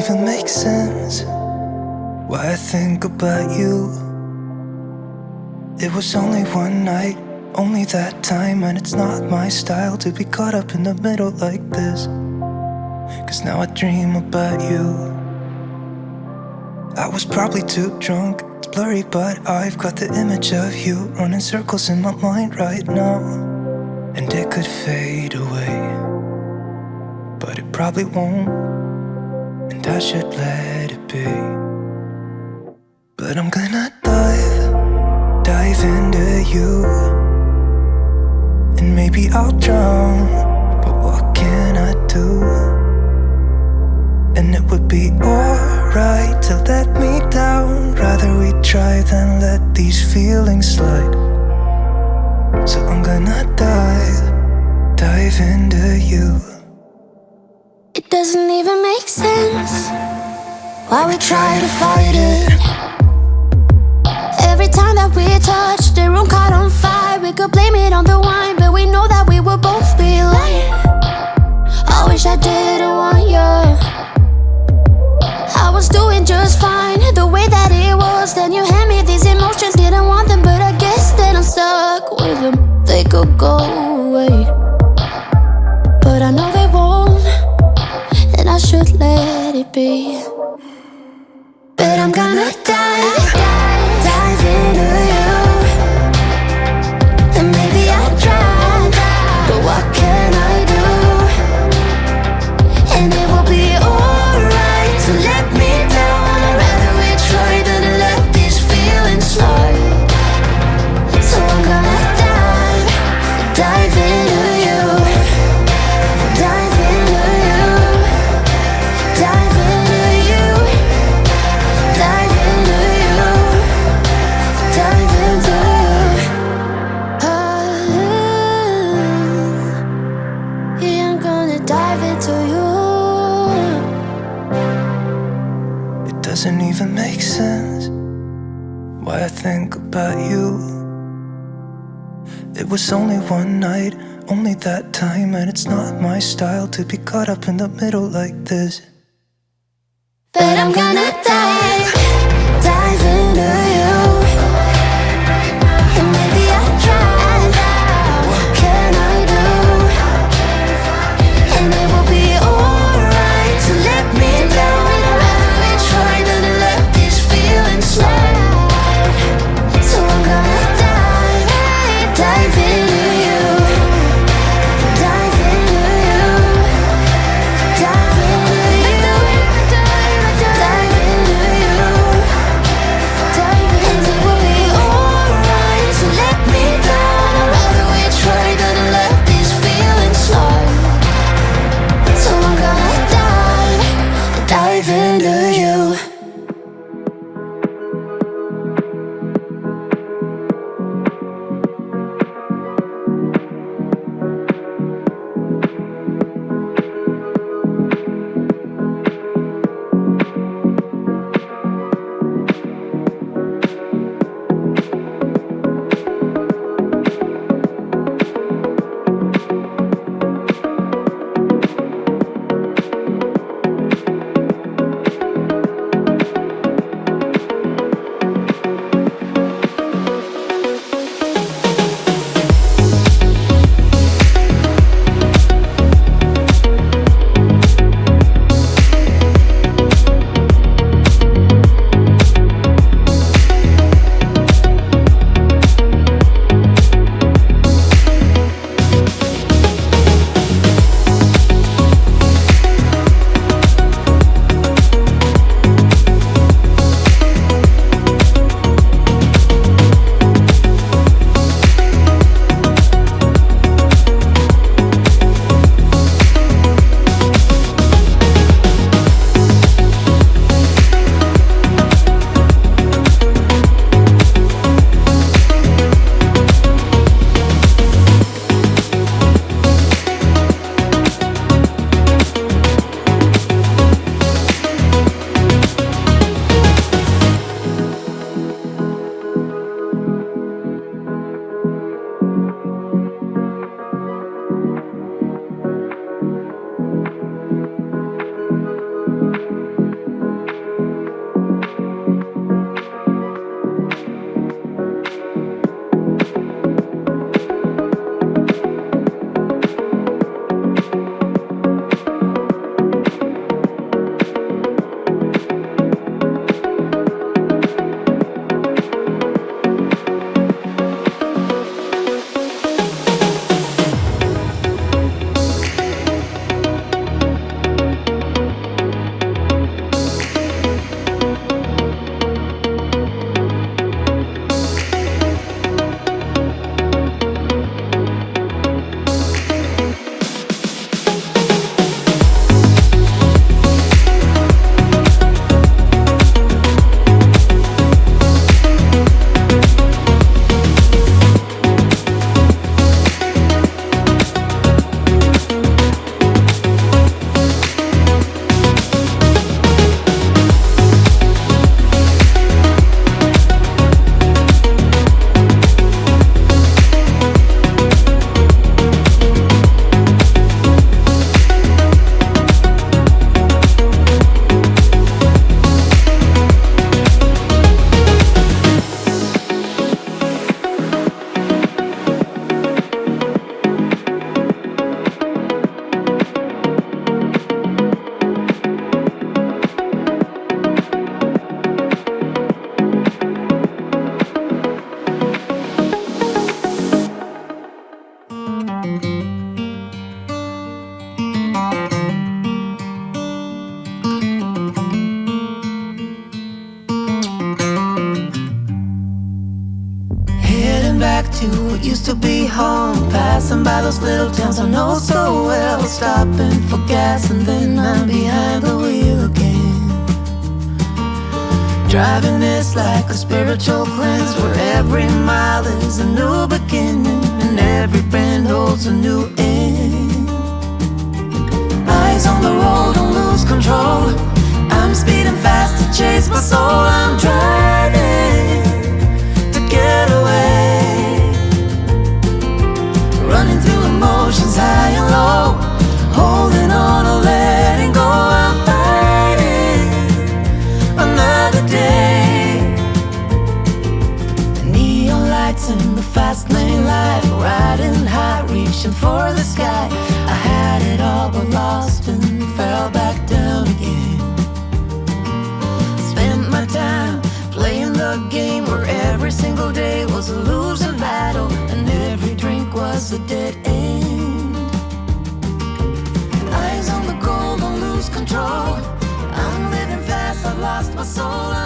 even make sense why I think about you. It was only one night, only that time, and it's not my style to be caught up in the middle like this. Cause now I dream about you. I was probably too drunk, it's blurry, but I've got the image of you running circles in my mind right now. And it could fade away, but it probably won't, and I should let it be. But I'm gonna dive into you, and maybe I'll drown, but what can I do? And it would be alright to let me down. Rather we try than let these feelings slide. So I'm gonna dive into you. It doesn't even make sense why we try to fight it. Every time that we touch, the room caught on fire. We could blame it on the wine, but we know that we would both be lying. I wish I didn't want you. I was doing just fine, the way that it was. Then you hand me these emotions, didn't want them, but I guess that I'm stuck with them. They could go away, but I know they won't, and I should let it be. But I'm gonna dive into you, and maybe I'll drown, but what can I do? And it will be alright to let me down. I'd rather we try than let these feelings slide. So I'm gonna dive into you, dive into you, dive into you, dive into you, dive into you. Yeah, I'm gonna dive into you. It doesn't even make sense why I think about you. It was only one night, only that time, and it's not my style to be caught up in the middle like this. But I'm gonna dive into you, and maybe I'll try. What can I do? And it will be alright to let me down. I'd rather we try than let these feelings slide. So I'm gonna dive into you, dive into you, dive into you, dive into you. back to what used to be home. Passing by those little towns I know so well, stopping for gas and then I'm behind the wheel again. Driving is like a spiritual cleanse, where every mile is a new beginning and every bend holds a new end. Eyes on the road, don't lose control. I'm speeding fast to chase my soul. I'm driving to get away, running through emotions high and low, holding on or letting go. I'm fighting another day. The neon lights in the fast lane life, riding high, reaching for the sky. I had it all but lost and fell back down again. Spent my time playing the game where every single day was a losing battle and every drink was a dead end. Eyes on the goal, don't lose control. I'm living fast, I've lost my soul.